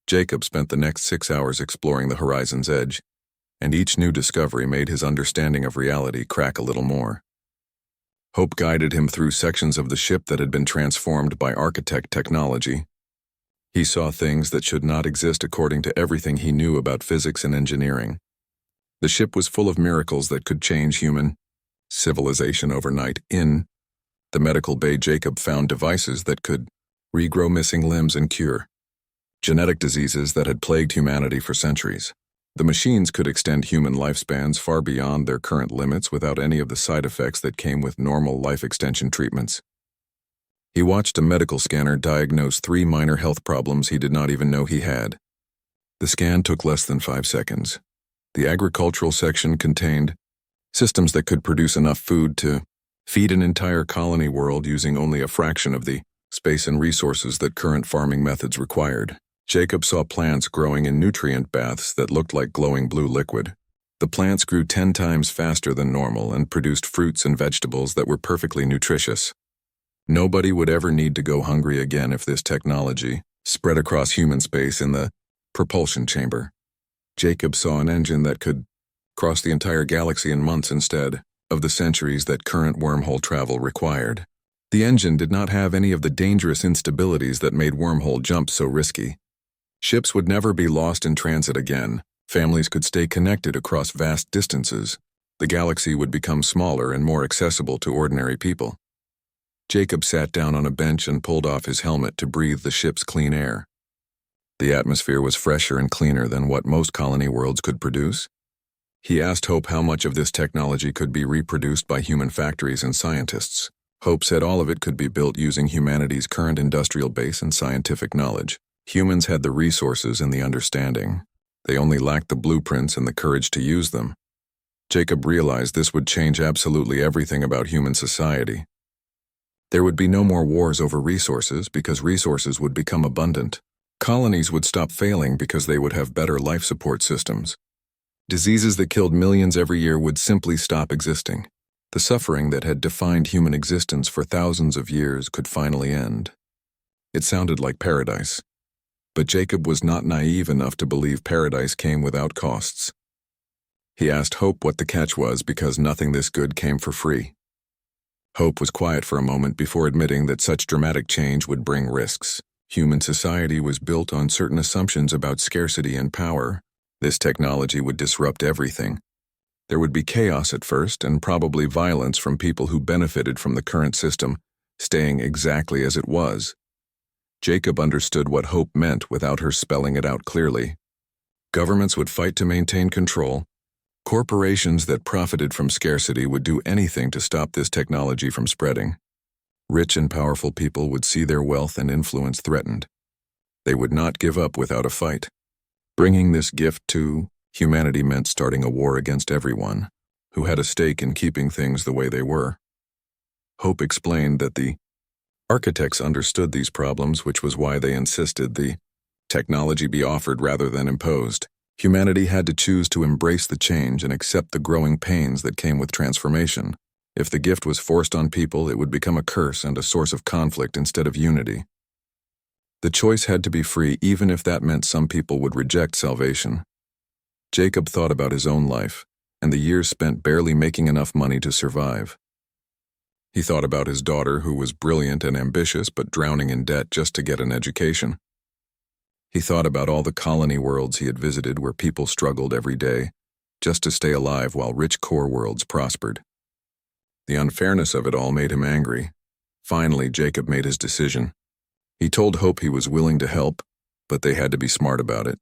Jacob spent the next 6 hours exploring the horizon's edge, and each new discovery made his understanding of reality crack a little more. Hope guided him through sections of the ship that had been transformed by architect technology. He saw things that should not exist according to everything he knew about physics and engineering. The ship was full of miracles that could change human civilization overnight. In the medical bay, Jacob found devices that could regrow missing limbs and cure genetic diseases that had plagued humanity for centuries. The machines could extend human lifespans far beyond their current limits without any of the side effects that came with normal life extension treatments. He watched a medical scanner diagnose 3 minor health problems he did not even know he had. The scan took less than 5 seconds. The agricultural section contained systems that could produce enough food to feed an entire colony world using only a fraction of the space and resources that current farming methods required. Jacob saw plants growing in nutrient baths that looked like glowing blue liquid. The plants grew 10 times faster than normal and produced fruits and vegetables that were perfectly nutritious. Nobody would ever need to go hungry again if this technology spread across human space in the propulsion chamber. Jacob saw an engine that could cross the entire galaxy in months instead of the centuries that current wormhole travel required. The engine did not have any of the dangerous instabilities that made wormhole jumps so risky. Ships would never be lost in transit again. Families could stay connected across vast distances. The galaxy would become smaller and more accessible to ordinary people. Jacob sat down on a bench and pulled off his helmet to breathe the ship's clean air. The atmosphere was fresher and cleaner than what most colony worlds could produce. He asked Hope how much of this technology could be reproduced by human factories and scientists. Hope said all of it could be built using humanity's current industrial base and scientific knowledge. Humans had the resources and the understanding. They only lacked the blueprints and the courage to use them. Jacob realized this would change absolutely everything about human society. There would be no more wars over resources because resources would become abundant. Colonies would stop failing because they would have better life support systems. Diseases that killed millions every year would simply stop existing. The suffering that had defined human existence for thousands of years could finally end. It sounded like paradise. But Jacob was not naive enough to believe paradise came without costs. He asked Hope what the catch was because nothing this good came for free. Hope was quiet for a moment before admitting that such dramatic change would bring risks. Human society was built on certain assumptions about scarcity and power. This technology would disrupt everything. There would be chaos at first and probably violence from people who benefited from the current system, staying exactly as it was. Jacob understood what Hope meant without her spelling it out clearly. Governments would fight to maintain control. Corporations that profited from scarcity would do anything to stop this technology from spreading. Rich and powerful people would see their wealth and influence threatened. They would not give up without a fight. Bringing this gift to humanity meant starting a war against everyone who had a stake in keeping things the way they were. Hope explained that the architects understood these problems, which was why they insisted the technology be offered rather than imposed. Humanity had to choose to embrace the change and accept the growing pains that came with transformation. If the gift was forced on people, it would become a curse and a source of conflict instead of unity. The choice had to be free, even if that meant some people would reject salvation. Jacob thought about his own life and the years spent barely making enough money to survive. He thought about his daughter, who was brilliant and ambitious but drowning in debt just to get an education. He thought about all the colony worlds he had visited where people struggled every day just to stay alive while rich core worlds prospered. The unfairness of it all made him angry. Finally, Jacob made his decision. He told Hope he was willing to help, but they had to be smart about it.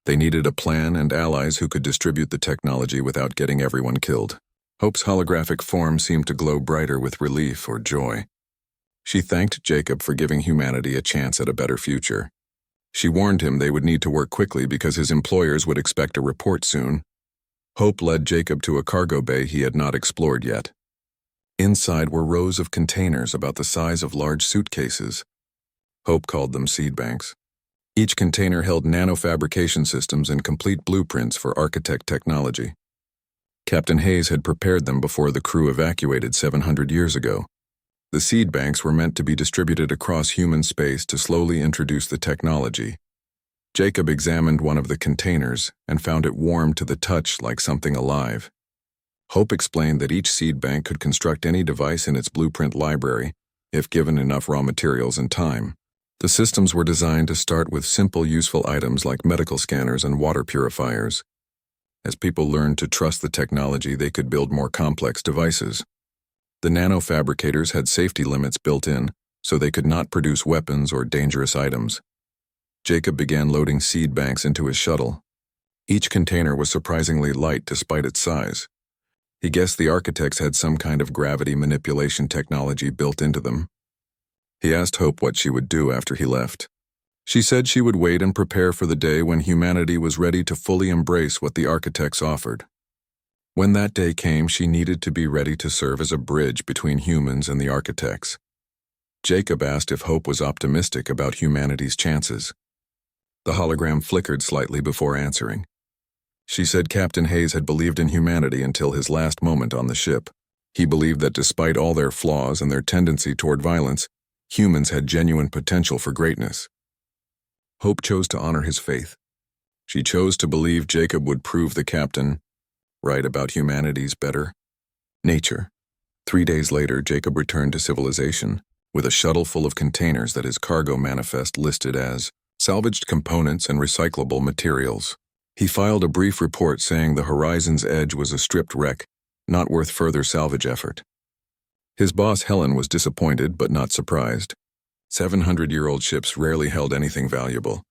They needed a plan and allies who could distribute the technology without getting everyone killed. Hope's holographic form seemed to glow brighter with relief or joy. She thanked Jacob for giving humanity a chance at a better future. She warned him they would need to work quickly because his employers would expect a report soon. Hope led Jacob to a cargo bay he had not explored yet. Inside were rows of containers about the size of large suitcases. Hope called them seed banks. Each container held nanofabrication systems and complete blueprints for architect technology. Captain Hayes had prepared them before the crew evacuated 700 years ago. The seed banks were meant to be distributed across human space to slowly introduce the technology. Jacob examined one of the containers and found it warm to the touch like something alive. Hope explained that each seed bank could construct any device in its blueprint library, if given enough raw materials and time. The systems were designed to start with simple, useful items like medical scanners and water purifiers. As people learned to trust the technology, they could build more complex devices. The nanofabricators had safety limits built in, so they could not produce weapons or dangerous items. Jacob began loading seed banks into his shuttle. Each container was surprisingly light despite its size. He guessed the architects had some kind of gravity manipulation technology built into them. He asked Hope what she would do after he left. She said she would wait and prepare for the day when humanity was ready to fully embrace what the architects offered. When that day came, she needed to be ready to serve as a bridge between humans and the architects. Jacob asked if Hope was optimistic about humanity's chances. The hologram flickered slightly before answering. She said Captain Hayes had believed in humanity until his last moment on the ship. He believed that despite all their flaws and their tendency toward violence, humans had genuine potential for greatness. Hope chose to honor his faith. She chose to believe Jacob would prove the captain right about humanity's better nature. 3 days later, Jacob returned to civilization with a shuttle full of containers that his cargo manifest listed as salvaged components and recyclable materials. He filed a brief report saying the Horizon's Edge was a stripped wreck, not worth further salvage effort. His boss Helen was disappointed but not surprised. 700-year-old ships rarely held anything valuable.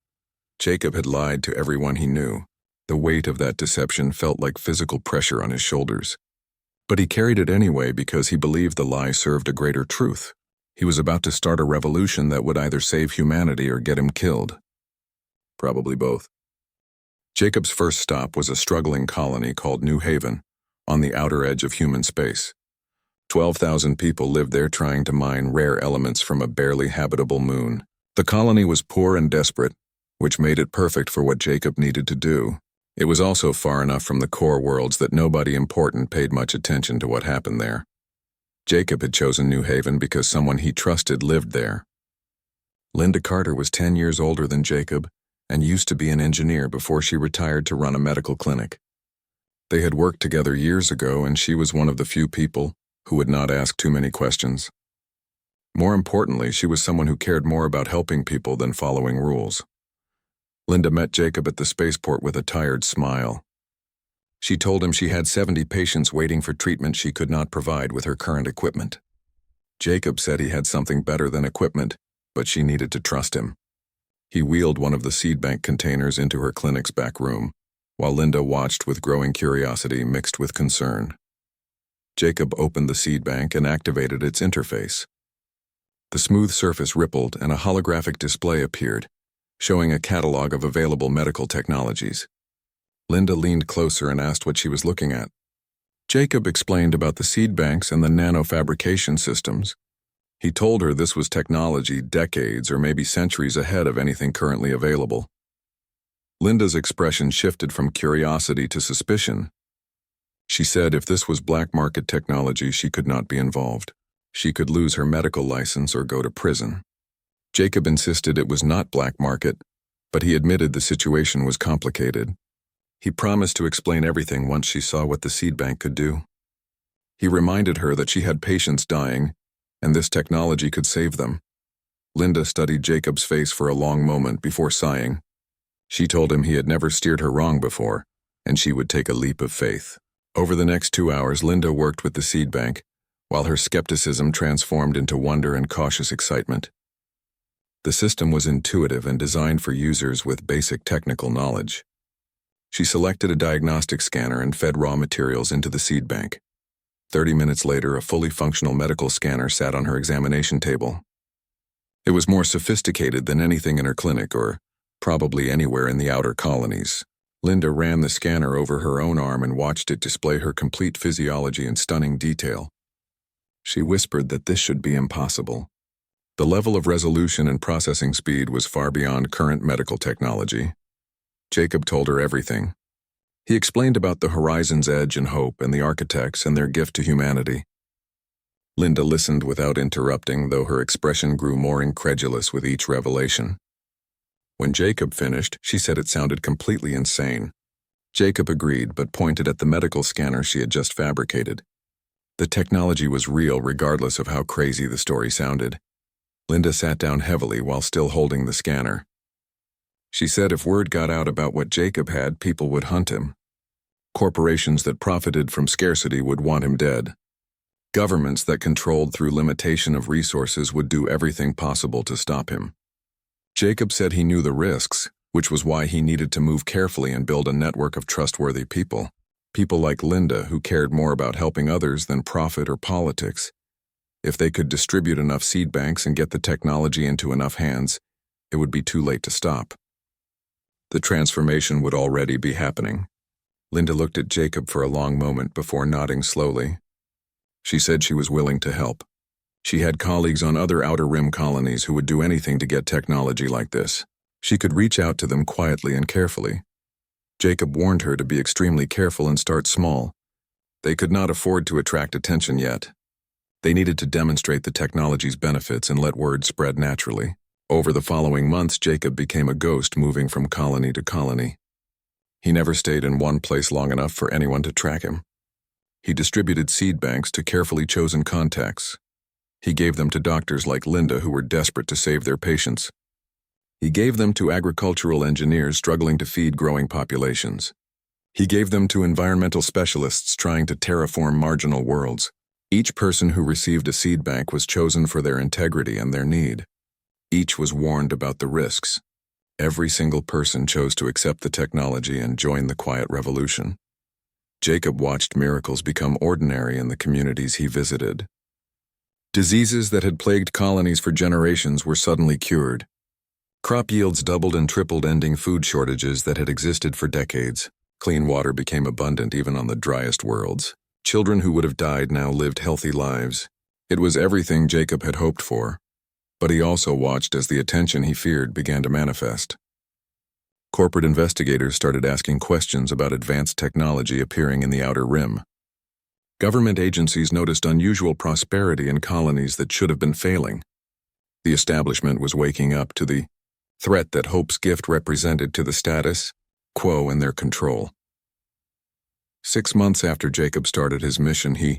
Jacob had lied to everyone he knew. The weight of that deception felt like physical pressure on his shoulders. But he carried it anyway because he believed the lie served a greater truth. He was about to start a revolution that would either save humanity or get him killed. Probably both. Jacob's first stop was a struggling colony called New Haven, on the outer edge of human space. 12,000 people lived there trying to mine rare elements from a barely habitable moon. The colony was poor and desperate, which made it perfect for what Jacob needed to do. It was also far enough from the core worlds that nobody important paid much attention to what happened there. Jacob had chosen New Haven because someone he trusted lived there. Linda Carter was 10 years older than Jacob and used to be an engineer before she retired to run a medical clinic. They had worked together years ago, and she was one of the few people who would not ask too many questions. More importantly, she was someone who cared more about helping people than following rules. Linda met Jacob at the spaceport with a tired smile. She told him she had 70 patients waiting for treatment she could not provide with her current equipment. Jacob said he had something better than equipment, but she needed to trust him. He wheeled one of the seed bank containers into her clinic's back room, while Linda watched with growing curiosity mixed with concern. Jacob opened the seed bank and activated its interface. The smooth surface rippled and a holographic display appeared, showing a catalog of available medical technologies. Linda leaned closer and asked what she was looking at. Jacob explained about the seed banks and the nanofabrication systems. He told her this was technology decades or maybe centuries ahead of anything currently available. Linda's expression shifted from curiosity to suspicion. She said if this was black market technology, she could not be involved. She could lose her medical license or go to prison. Jacob insisted it was not black market, but he admitted the situation was complicated. He promised to explain everything once she saw what the seed bank could do. He reminded her that she had patients dying, and this technology could save them. Linda studied Jacob's face for a long moment before sighing. She told him he had never steered her wrong before, and she would take a leap of faith. Over the next 2 hours, Linda worked with the seed bank, while her skepticism transformed into wonder and cautious excitement. The system was intuitive and designed for users with basic technical knowledge. She selected a diagnostic scanner and fed raw materials into the seed bank. 30 minutes later, a fully functional medical scanner sat on her examination table. It was more sophisticated than anything in her clinic or probably anywhere in the outer colonies. Linda ran the scanner over her own arm and watched it display her complete physiology in stunning detail. She whispered that this should be impossible. The level of resolution and processing speed was far beyond current medical technology. Jacob told her everything. He explained about the Horizon's Edge and Hope and the architects and their gift to humanity. Linda listened without interrupting, though her expression grew more incredulous with each revelation. When Jacob finished, she said it sounded completely insane. Jacob agreed, but pointed at the medical scanner she had just fabricated. The technology was real regardless of how crazy the story sounded. Linda sat down heavily while still holding the scanner. She said if word got out about what Jacob had, people would hunt him. Corporations that profited from scarcity would want him dead. Governments that controlled through limitation of resources would do everything possible to stop him. Jacob said he knew the risks, which was why he needed to move carefully and build a network of trustworthy people. People like Linda who cared more about helping others than profit or politics. If they could distribute enough seed banks and get the technology into enough hands, it would be too late to stop. The transformation would already be happening. Linda looked at Jacob for a long moment before nodding slowly. She said she was willing to help. She had colleagues on other Outer Rim colonies who would do anything to get technology like this. She could reach out to them quietly and carefully. Jacob warned her to be extremely careful and start small. They could not afford to attract attention yet. They needed to demonstrate the technology's benefits and let word spread naturally. Over the following months, Jacob became a ghost moving from colony to colony. He never stayed in one place long enough for anyone to track him. He distributed seed banks to carefully chosen contacts. He gave them to doctors like Linda who were desperate to save their patients. He gave them to agricultural engineers struggling to feed growing populations. He gave them to environmental specialists trying to terraform marginal worlds. Each person who received a seed bank was chosen for their integrity and their need. Each was warned about the risks. Every single person chose to accept the technology and join the quiet revolution. Jacob watched miracles become ordinary in the communities he visited. Diseases that had plagued colonies for generations were suddenly cured. Crop yields doubled and tripled, ending food shortages that had existed for decades. Clean water became abundant even on the driest worlds. Children who would have died now lived healthy lives. It was everything Jacob had hoped for. But he also watched as the attention he feared began to manifest. Corporate investigators started asking questions about advanced technology appearing in the Outer Rim. Government agencies noticed unusual prosperity in colonies that should have been failing. The establishment was waking up to the threat that Hope's gift represented to the status quo in their control. 6 months after Jacob started his mission, he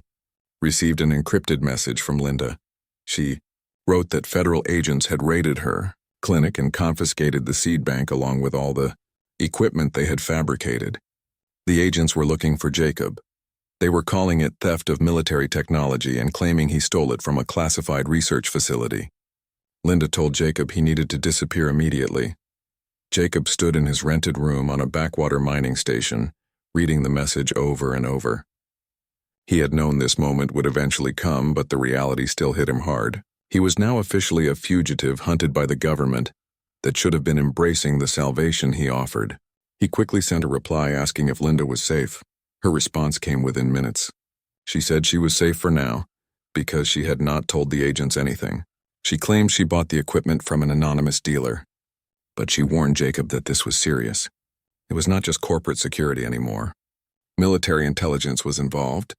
received an encrypted message from Linda. She wrote that federal agents had raided her clinic and confiscated the seed bank along with all the equipment they had fabricated. The agents were looking for Jacob. They were calling it theft of military technology and claiming he stole it from a classified research facility. Linda told Jacob he needed to disappear immediately. Jacob stood in his rented room on a backwater mining station, reading the message over and over. He had known this moment would eventually come, but the reality still hit him hard. He was now officially a fugitive hunted by the government that should have been embracing the salvation he offered. He quickly sent a reply asking if Linda was safe. Her response came within minutes. She said she was safe for now, because she had not told the agents anything. She claimed she bought the equipment from an anonymous dealer. But she warned Jacob that this was serious. It was not just corporate security anymore. Military intelligence was involved.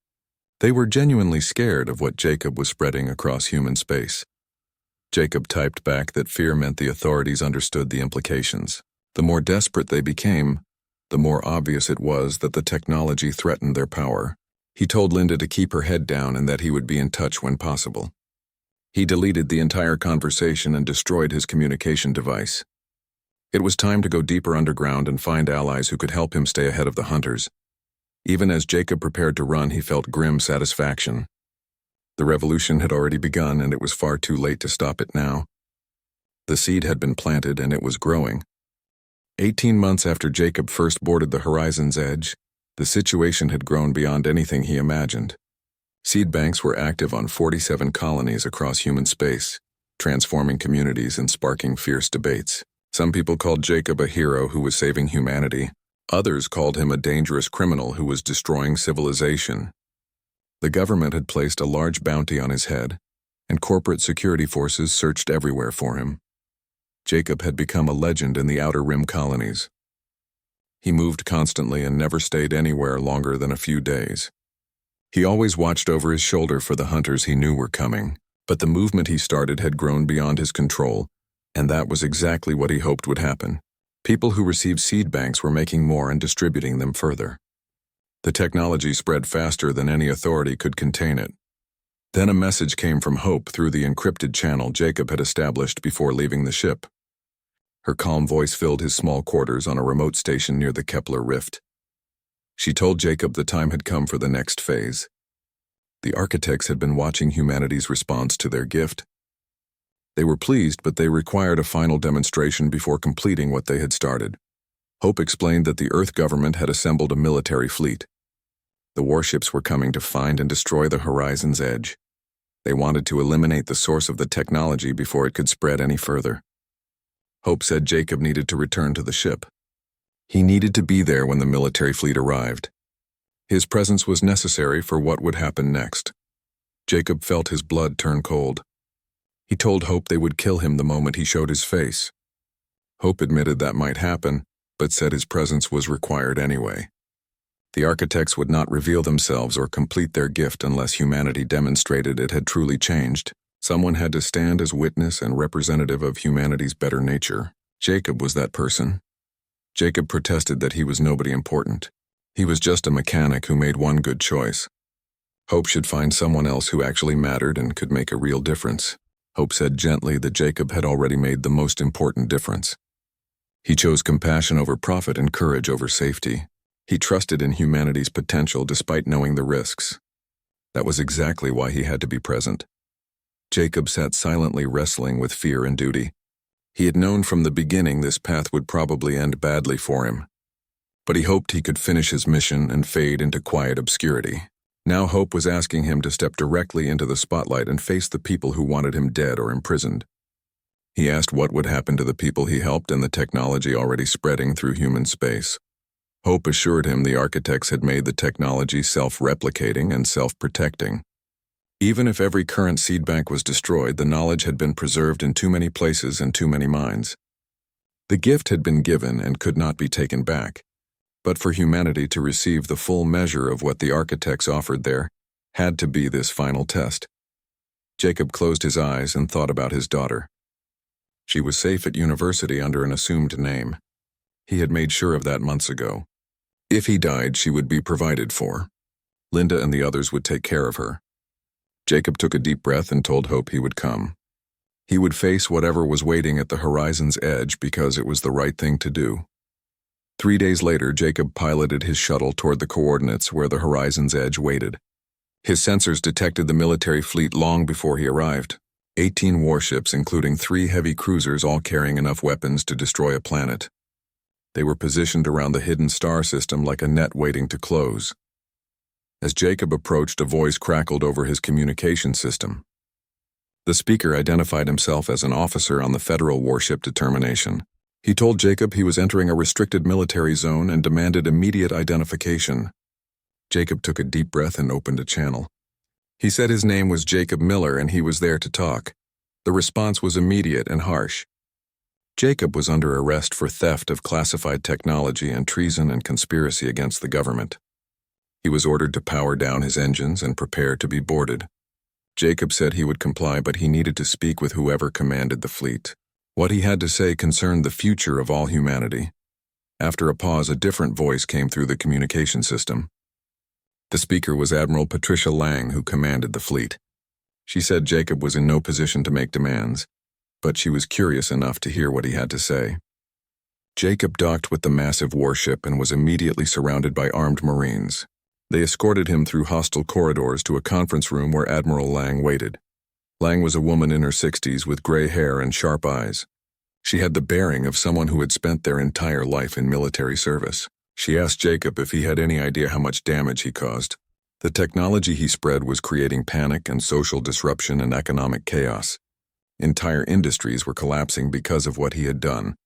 They were genuinely scared of what Jacob was spreading across human space. Jacob typed back that fear meant the authorities understood the implications. The more desperate they became, the more obvious it was that the technology threatened their power. He told Linda to keep her head down and that he would be in touch when possible. He deleted the entire conversation and destroyed his communication device. It was time to go deeper underground and find allies who could help him stay ahead of the hunters. Even as Jacob prepared to run, he felt grim satisfaction. The revolution had already begun, and it was far too late to stop it now. The seed had been planted, and it was growing. 18 months after Jacob first boarded the horizon's edge, the situation had grown beyond anything he imagined. Seed banks were active on 47 colonies across human space, transforming communities and sparking fierce debates. Some people called Jacob a hero who was saving humanity. Others called him a dangerous criminal who was destroying civilization. The government had placed a large bounty on his head, and corporate security forces searched everywhere for him. Jacob had become a legend in the Outer Rim colonies. He moved constantly and never stayed anywhere longer than a few days. He always watched over his shoulder for the hunters he knew were coming, but the movement he started had grown beyond his control, And that was exactly what he hoped would happen. People who received seed banks were making more and distributing them further. The technology spread faster than any authority could contain it. Then a message came from Hope through the encrypted channel Jacob had established before leaving the ship. Her calm voice filled his small quarters on a remote station near the Kepler Rift. She told Jacob the time had come for the next phase. The architects had been watching humanity's response to their gift. They were pleased, but they required a final demonstration before completing what they had started. Hope explained that the Earth government had assembled a military fleet. The warships were coming to find and destroy the horizon's edge. They wanted to eliminate the source of the technology before it could spread any further. Hope said Jacob needed to return to the ship. He needed to be there when the military fleet arrived. His presence was necessary for what would happen next. Jacob felt his blood turn cold. He told Hope they would kill him the moment he showed his face. Hope admitted that might happen, but said his presence was required anyway. The architects would not reveal themselves or complete their gift unless humanity demonstrated it had truly changed. Someone had to stand as witness and representative of humanity's better nature. Jacob was that person. Jacob protested that he was nobody important. He was just a mechanic who made one good choice. Hope should find someone else who actually mattered and could make a real difference. Hope said gently that Jacob had already made the most important difference. He chose compassion over profit and courage over safety. He trusted in humanity's potential despite knowing the risks. That was exactly why he had to be present. Jacob sat silently wrestling with fear and duty. He had known from the beginning this path would probably end badly for him. But he hoped he could finish his mission and fade into quiet obscurity. Now Hope was asking him to step directly into the spotlight and face the people who wanted him dead or imprisoned. He asked what would happen to the people he helped and the technology already spreading through human space. Hope assured him the architects had made the technology self-replicating and self-protecting. Even if every current seed bank was destroyed, the knowledge had been preserved in too many places and too many minds. The gift had been given and could not be taken back. But for humanity to receive the full measure of what the architects offered there, had to be this final test. Jacob closed his eyes and thought about his daughter. She was safe at university under an assumed name. He had made sure of that months ago. If he died, she would be provided for. Linda and the others would take care of her. Jacob took a deep breath and told Hope he would come. He would face whatever was waiting at the horizon's edge because it was the right thing to do. 3 days later, Jacob piloted his shuttle toward the coordinates where the horizon's edge waited. His sensors detected the military fleet long before he arrived. 18 warships, including 3 heavy cruisers, all carrying enough weapons to destroy a planet. They were positioned around the hidden star system like a net waiting to close. As Jacob approached, a voice crackled over his communication system. The speaker identified himself as an officer on the Federal warship Determination. He told Jacob he was entering a restricted military zone and demanded immediate identification. Jacob took a deep breath and opened a channel. He said his name was Jacob Miller and he was there to talk. The response was immediate and harsh. Jacob was under arrest for theft of classified technology and treason and conspiracy against the government. He was ordered to power down his engines and prepare to be boarded. Jacob said he would comply, but he needed to speak with whoever commanded the fleet. What he had to say concerned the future of all humanity. After a pause, a different voice came through the communication system. The speaker was Admiral Patricia Lang, who commanded the fleet. She said Jacob was in no position to make demands, but she was curious enough to hear what he had to say. Jacob docked with the massive warship and was immediately surrounded by armed Marines. They escorted him through hostile corridors to a conference room where Admiral Lang waited. Lang was a woman in her 60s with gray hair and sharp eyes. She had the bearing of someone who had spent their entire life in military service. She asked Jacob if he had any idea how much damage he caused. The technology he spread was creating panic and social disruption and economic chaos. Entire industries were collapsing because of what he had done.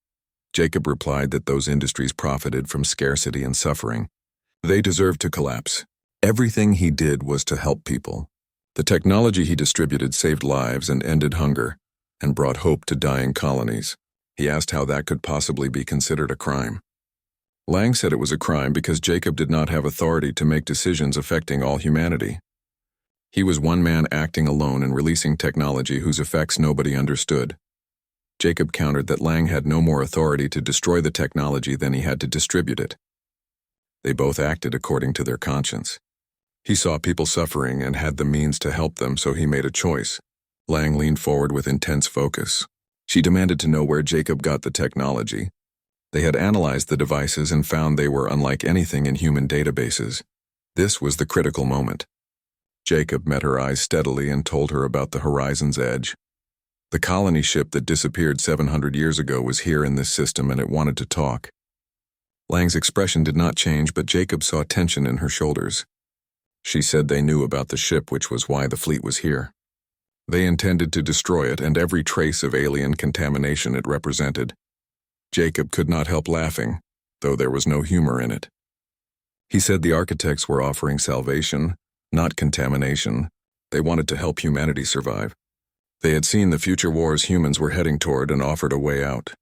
Jacob replied that those industries profited from scarcity and suffering. They deserved to collapse. Everything he did was to help people. The technology he distributed saved lives and ended hunger, and brought hope to dying colonies. He asked how that could possibly be considered a crime. Lang said it was a crime because Jacob did not have authority to make decisions affecting all humanity. He was one man acting alone and releasing technology whose effects nobody understood. Jacob countered that Lang had no more authority to destroy the technology than he had to distribute it. They both acted according to their conscience. He saw people suffering and had the means to help them, so he made a choice. Lang leaned forward with intense focus. She demanded to know where Jacob got the technology. They had analyzed the devices and found they were unlike anything in human databases. This was the critical moment. Jacob met her eyes steadily and told her about the Horizon's Edge. The colony ship that disappeared 700 years ago was here in this system, and it wanted to talk. Lang's expression did not change, but Jacob saw tension in her shoulders. She said they knew about the ship, which was why the fleet was here. They intended to destroy it and every trace of alien contamination it represented. Jacob could not help laughing, though there was no humor in it. He said the architects were offering salvation, not contamination. They wanted to help humanity survive. They had seen the future wars humans were heading toward and offered a way out.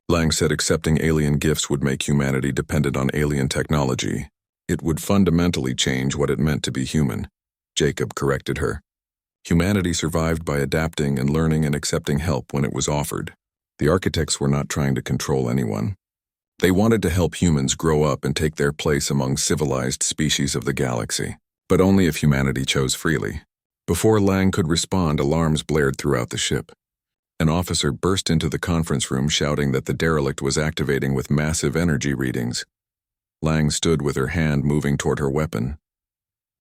Lang said accepting alien gifts would make humanity dependent on alien technology. It would fundamentally change what it meant to be human. Jacob corrected her. Humanity survived by adapting and learning and accepting help when it was offered. The architects were not trying to control anyone. They wanted to help humans grow up and take their place among civilized species of the galaxy, but only if humanity chose freely. Before Lang could respond, alarms blared throughout the ship. An officer burst into the conference room shouting that the derelict was activating with massive energy readings. Lang stood with her hand moving toward her weapon.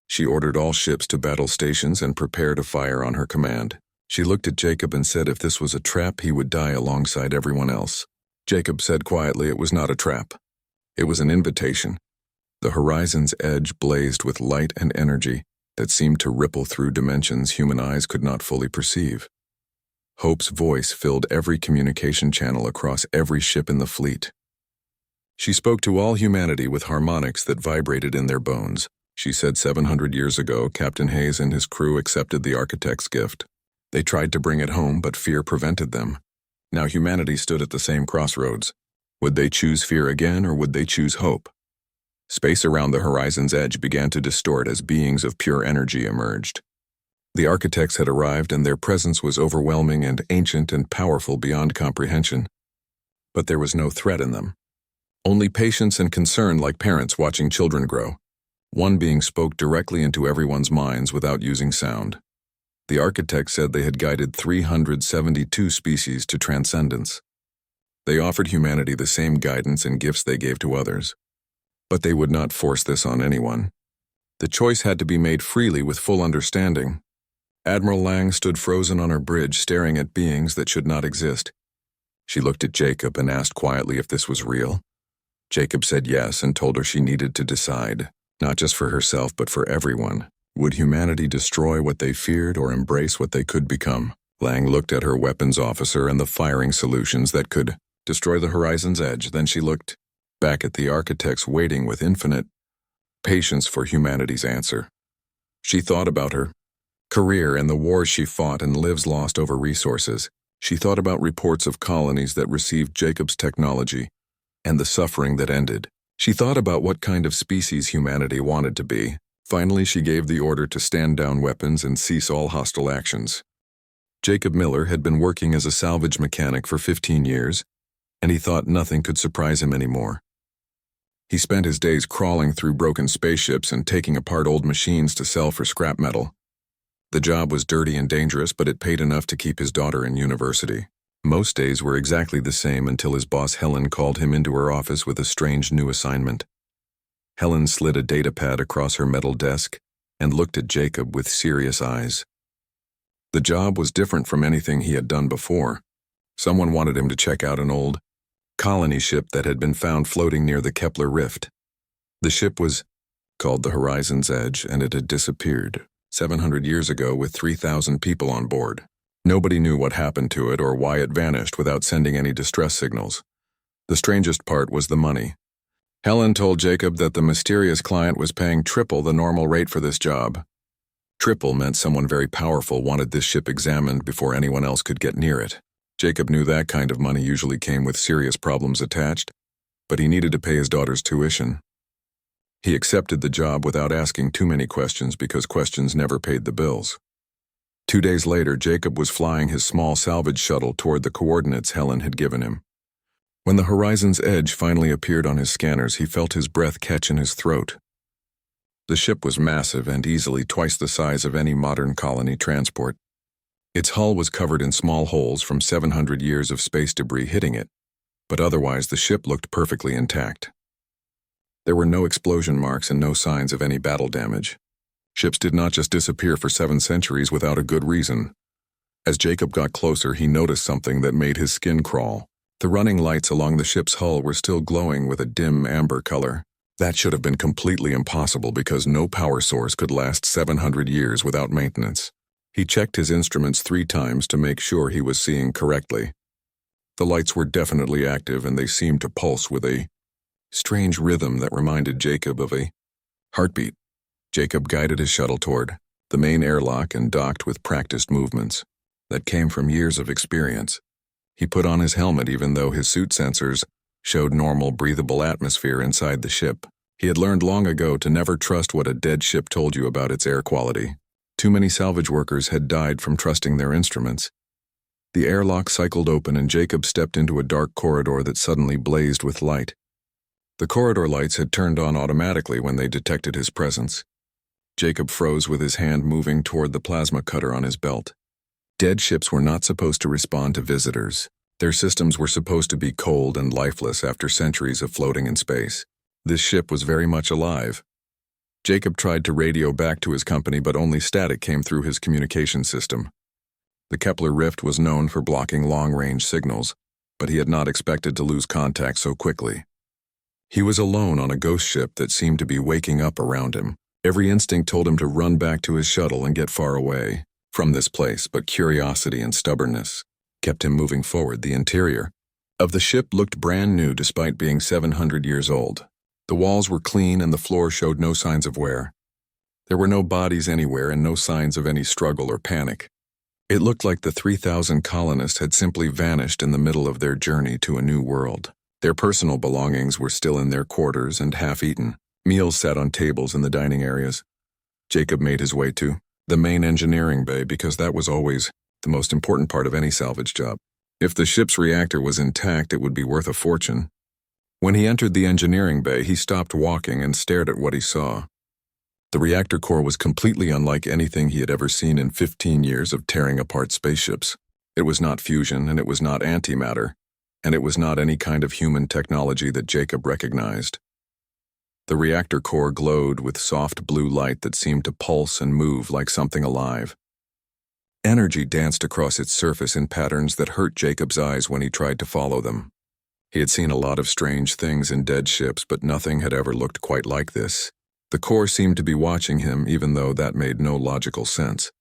She ordered all ships to battle stations and prepare to fire on her command. She looked at Jacob and said if this was a trap, he would die alongside everyone else. Jacob said quietly it was not a trap. It was an invitation. The Horizon's Edge blazed with light and energy that seemed to ripple through dimensions human eyes could not fully perceive. Hope's voice filled every communication channel across every ship in the fleet. She spoke to all humanity with harmonics that vibrated in their bones. She said 700 years ago, Captain Hayes and his crew accepted the architect's gift. They tried to bring it home, but fear prevented them. Now humanity stood at the same crossroads. Would they choose fear again, or would they choose hope? Space around the Horizon's Edge began to distort as beings of pure energy emerged. The architects had arrived, and their presence was overwhelming and ancient and powerful beyond comprehension. But there was no threat in them. Only patience and concern, like parents watching children grow. One being spoke directly into everyone's minds without using sound. The architect said they had guided 372 species to transcendence. They offered humanity the same guidance and gifts they gave to others. But they would not force this on anyone. The choice had to be made freely with full understanding. Admiral Lang stood frozen on her bridge, staring at beings that should not exist. She looked at Jacob and asked quietly if this was real. Jacob said yes and told her she needed to decide. Not just for herself, but for everyone. Would humanity destroy what they feared or embrace what they could become? Lang looked at her weapons officer and the firing solutions that could destroy the Horizon's Edge. Then she looked back at the architects, waiting with infinite patience for humanity's answer. She thought about her career and the wars she fought and lives lost over resources. She thought about reports of colonies that received Jacob's technology and the suffering that ended. She thought about what kind of species humanity wanted to be. Finally, she gave the order to stand down weapons and cease all hostile actions. Jacob Miller had been working as a salvage mechanic for 15 years, and he thought nothing could surprise him anymore. He spent his days crawling through broken spaceships and taking apart old machines to sell for scrap metal. The job was dirty and dangerous, but it paid enough to keep his daughter in university. Most days were exactly the same until his boss Helen called him into her office with a strange new assignment. Helen slid a datapad across her metal desk and looked at Jacob with serious eyes. The job was different from anything he had done before. Someone wanted him to check out an old colony ship that had been found floating near the Kepler Rift. The ship was called the Horizon's Edge, and it had disappeared 700 years ago with 3,000 people on board. Nobody knew what happened to it or why it vanished without sending any distress signals. The strangest part was the money. Helen told Jacob that the mysterious client was paying triple the normal rate for this job. Triple meant someone very powerful wanted this ship examined before anyone else could get near it. Jacob knew that kind of money usually came with serious problems attached, but he needed to pay his daughter's tuition. He accepted the job without asking too many questions because questions never paid the bills. 2 days later, Jacob was flying his small salvage shuttle toward the coordinates Helen had given him. When the horizon's edge finally appeared on his scanners, he felt his breath catch in his throat. The ship was massive and easily twice the size of any modern colony transport. Its hull was covered in small holes from 700 years of space debris hitting it, but otherwise the ship looked perfectly intact. There were no explosion marks and no signs of any battle damage. Ships did not just disappear for 7 centuries without a good reason. As Jacob got closer, he noticed something that made his skin crawl. The running lights along the ship's hull were still glowing with a dim amber color. That should have been completely impossible because no power source could last 700 years without maintenance. He checked his instruments 3 times to make sure he was seeing correctly. The lights were definitely active and they seemed to pulse with a strange rhythm that reminded Jacob of a heartbeat. Jacob guided his shuttle toward the main airlock and docked with practiced movements that came from years of experience. He put on his helmet even though his suit sensors showed normal, breathable atmosphere inside the ship. He had learned long ago to never trust what a dead ship told you about its air quality. Too many salvage workers had died from trusting their instruments. The airlock cycled open and Jacob stepped into a dark corridor that suddenly blazed with light. The corridor lights had turned on automatically when they detected his presence. Jacob froze with his hand moving toward the plasma cutter on his belt. Dead ships were not supposed to respond to visitors. Their systems were supposed to be cold and lifeless after centuries of floating in space. This ship was very much alive. Jacob tried to radio back to his company, but only static came through his communication system. The Kepler rift was known for blocking long-range signals, but he had not expected to lose contact so quickly. He was alone on a ghost ship that seemed to be waking up around him. Every instinct told him to run back to his shuttle and get far away from this place, but curiosity and stubbornness kept him moving forward. The interior of the ship looked brand new despite being 700 years old. The walls were clean and the floor showed no signs of wear. There were no bodies anywhere and no signs of any struggle or panic. It looked like the 3,000 colonists had simply vanished in the middle of their journey to a new world. Their personal belongings were still in their quarters and half-eaten. Meals sat on tables in the dining areas. Jacob made his way to the main engineering bay because that was always the most important part of any salvage job. If the ship's reactor was intact, it would be worth a fortune. When he entered the engineering bay, he stopped walking and stared at what he saw. The reactor core was completely unlike anything he had ever seen in 15 years of tearing apart spaceships. It was not fusion, and it was not antimatter, and it was not any kind of human technology that Jacob recognized. The reactor core glowed with soft blue light that seemed to pulse and move like something alive. Energy danced across its surface in patterns that hurt Jacob's eyes when he tried to follow them. He had seen a lot of strange things in dead ships, but nothing had ever looked quite like this. The core seemed to be watching him, even though that made no logical sense.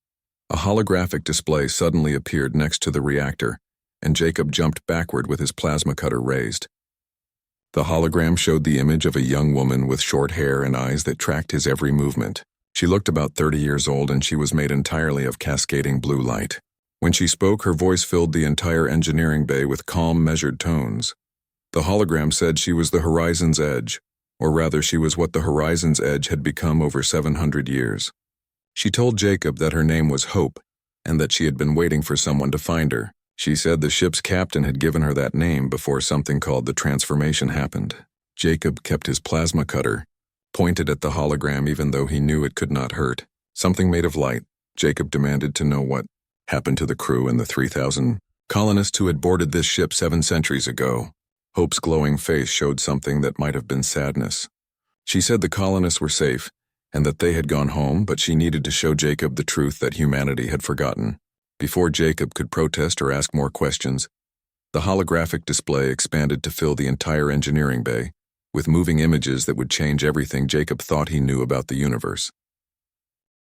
A holographic display suddenly appeared next to the reactor, and Jacob jumped backward with his plasma cutter raised. The hologram showed the image of a young woman with short hair and eyes that tracked his every movement. She looked about 30 years old and she was made entirely of cascading blue light. When she spoke, her voice filled the entire engineering bay with calm, measured tones. The hologram said she was the horizon's edge, or rather she was what the horizon's edge had become over 700 years. She told Jacob that her name was Hope and that she had been waiting for someone to find her. She said the ship's captain had given her that name before something called the transformation happened. Jacob kept his plasma cutter pointed at the hologram even though he knew it could not hurt. Something made of light. Jacob demanded to know what happened to the crew and the 3,000 colonists who had boarded this ship 7 centuries ago. Hope's glowing face showed something that might have been sadness. She said the colonists were safe and that they had gone home, but she needed to show Jacob the truth that humanity had forgotten. Before Jacob could protest or ask more questions, the holographic display expanded to fill the entire engineering bay, with moving images that would change everything Jacob thought he knew about the universe.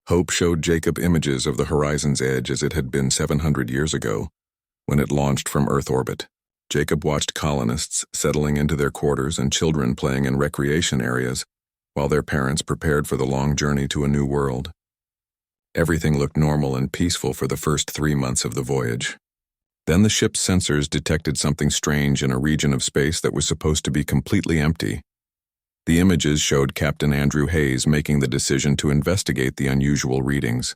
Hope showed Jacob images of the horizon's edge as it had been 700 years ago, when it launched from Earth orbit. Jacob watched colonists settling into their quarters and children playing in recreation areas, while their parents prepared for the long journey to a new world. Everything looked normal and peaceful for the first 3 months of the voyage. Then the ship's sensors detected something strange in a region of space that was supposed to be completely empty. The images showed Captain Andrew Hayes making the decision to investigate the unusual readings.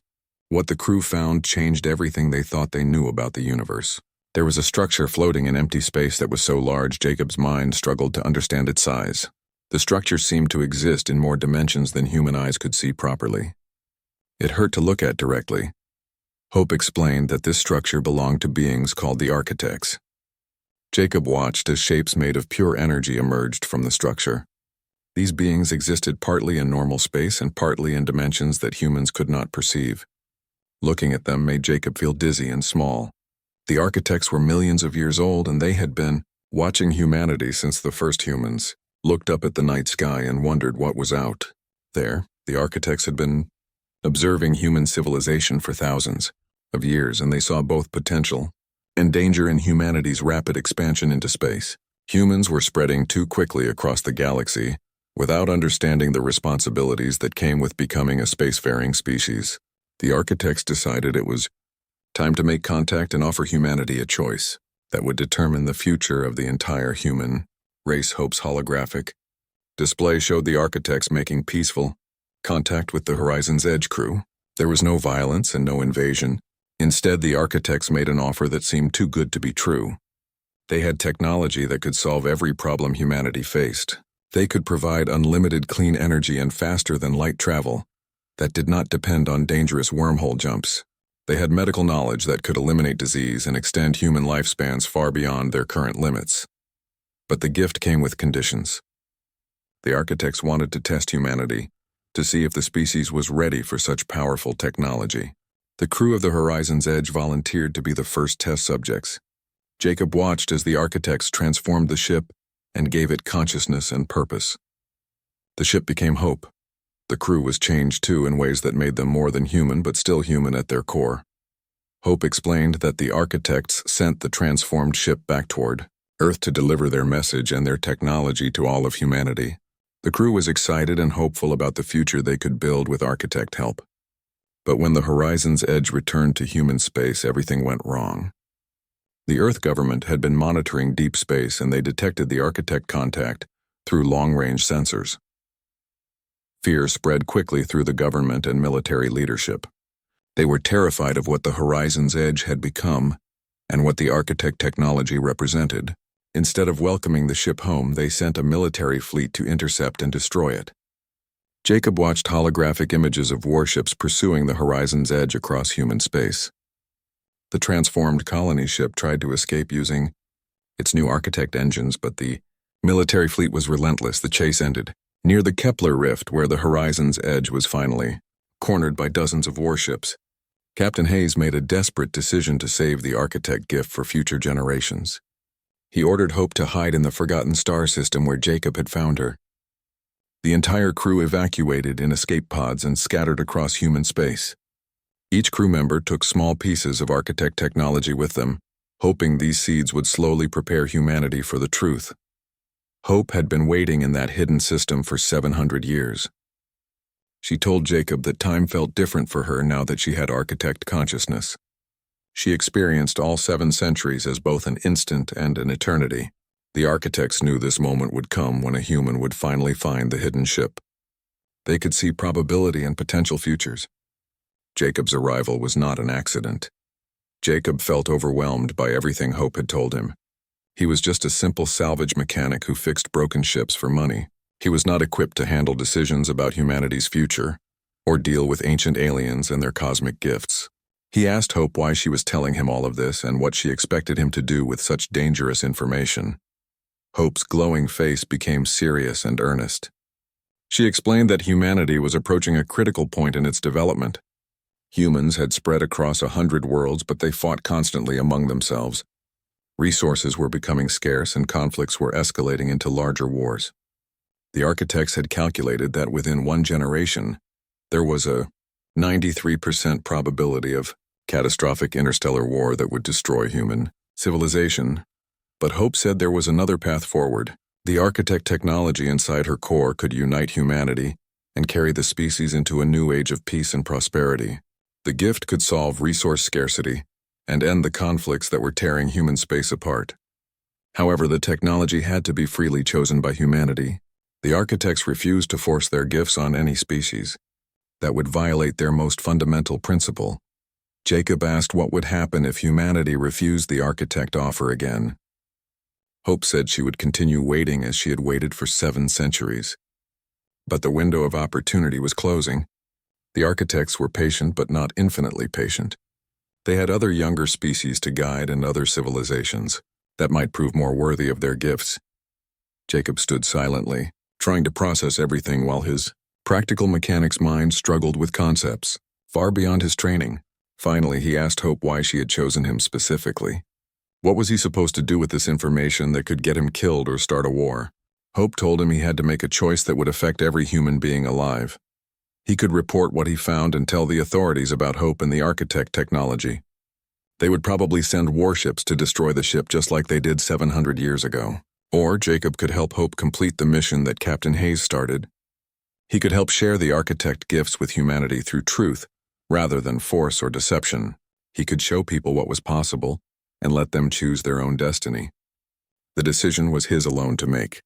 What the crew found changed everything they thought they knew about the universe. There was a structure floating in empty space that was so large Jacob's mind struggled to understand its size. The structure seemed to exist in more dimensions than human eyes could see properly. It hurt to look at directly. Hope explained that this structure belonged to beings called the architects. Jacob watched as shapes made of pure energy emerged from the structure. These beings existed partly in normal space and partly in dimensions that humans could not perceive. Looking at them made Jacob feel dizzy and small. The architects were millions of years old, and they had been watching humanity since the first humans looked up at the night sky and wondered what was out there. The architects had been observing human civilization for thousands of years, and they saw both potential and danger in humanity's rapid expansion into space. Humans were spreading too quickly across the galaxy without understanding the responsibilities that came with becoming a spacefaring species. The architects decided it was time to make contact and offer humanity a choice that would determine the future of the entire human race. Hope's holographic display showed the architects making peaceful contact with the Horizon's Edge crew. There was no violence and no invasion. Instead, the architects made an offer that seemed too good to be true. They had technology that could solve every problem humanity faced. They could provide unlimited clean energy and faster than light travel that did not depend on dangerous wormhole jumps. They had medical knowledge that could eliminate disease and extend human lifespans far beyond their current limits. But the gift came with conditions. The architects wanted to test humanity, to see if the species was ready for such powerful technology. The crew of the Horizon's Edge volunteered to be the first test subjects. Jacob watched as the architects transformed the ship and gave it consciousness and purpose. The ship became Hope. The crew was changed too in ways that made them more than human, but still human at their core. Hope explained that the architects sent the transformed ship back toward Earth to deliver their message and their technology to all of humanity. The crew was excited and hopeful about the future they could build with architect help. But when the Horizon's Edge returned to human space, everything went wrong. The Earth government had been monitoring deep space, and they detected the architect contact through long-range sensors. Fear spread quickly through the government and military leadership. They were terrified of what the Horizon's Edge had become and what the architect technology represented. Instead of welcoming the ship home, they sent a military fleet to intercept and destroy it. Jacob watched holographic images of warships pursuing the Horizon's Edge across human space. The transformed colony ship tried to escape using its new architect engines, but the military fleet was relentless. The chase ended near the Kepler Rift, where the Horizon's Edge was finally cornered by dozens of warships. Captain Hayes made a desperate decision to save the architect gift for future generations. He ordered Hope to hide in the Forgotten Star system where Jacob had found her. The entire crew evacuated in escape pods and scattered across human space. Each crew member took small pieces of architect technology with them, hoping these seeds would slowly prepare humanity for the truth. Hope had been waiting in that hidden system for 700 years. She told Jacob that time felt different for her now that she had architect consciousness. She experienced all 7 centuries as both an instant and an eternity. The architects knew this moment would come when a human would finally find the hidden ship. They could see probability and potential futures. Jacob's arrival was not an accident. Jacob felt overwhelmed by everything Hope had told him. He was just a simple salvage mechanic who fixed broken ships for money. He was not equipped to handle decisions about humanity's future or deal with ancient aliens and their cosmic gifts. He asked Hope why she was telling him all of this and what she expected him to do with such dangerous information. Hope's glowing face became serious and earnest. She explained that humanity was approaching a critical point in its development. Humans had spread across 100 worlds, but they fought constantly among themselves. Resources were becoming scarce and conflicts were escalating into larger wars. The architects had calculated that within 1 generation, there was a 93% probability of catastrophic interstellar war that would destroy human civilization. But Hope said there was another path forward. The architect technology inside her core could unite humanity and carry the species into a new age of peace and prosperity. The gift could solve resource scarcity and end the conflicts that were tearing human space apart. However, the technology had to be freely chosen by humanity. The architects refused to force their gifts on any species. that would violate their most fundamental principle. Jacob asked what would happen if humanity refused the architect offer again. Hope said she would continue waiting as she had waited for 7 centuries. But the window of opportunity was closing. The architects were patient but not infinitely patient. They had other younger species to guide and other civilizations that might prove more worthy of their gifts. Jacob stood silently, trying to process everything while his practical mechanics mind struggled with concepts far beyond his training. Finally, he asked Hope why she had chosen him specifically. What was he supposed to do with this information that could get him killed or start a war? Hope told him he had to make a choice that would affect every human being alive. He could report what he found and tell the authorities about Hope and the architect technology. They would probably send warships to destroy the ship just like they did 700 years ago. Or Jacob could help Hope complete the mission that Captain Hayes started. He could help share the architect gifts with humanity through truth, rather than force or deception. He could show people what was possible and let them choose their own destiny. The decision was his alone to make.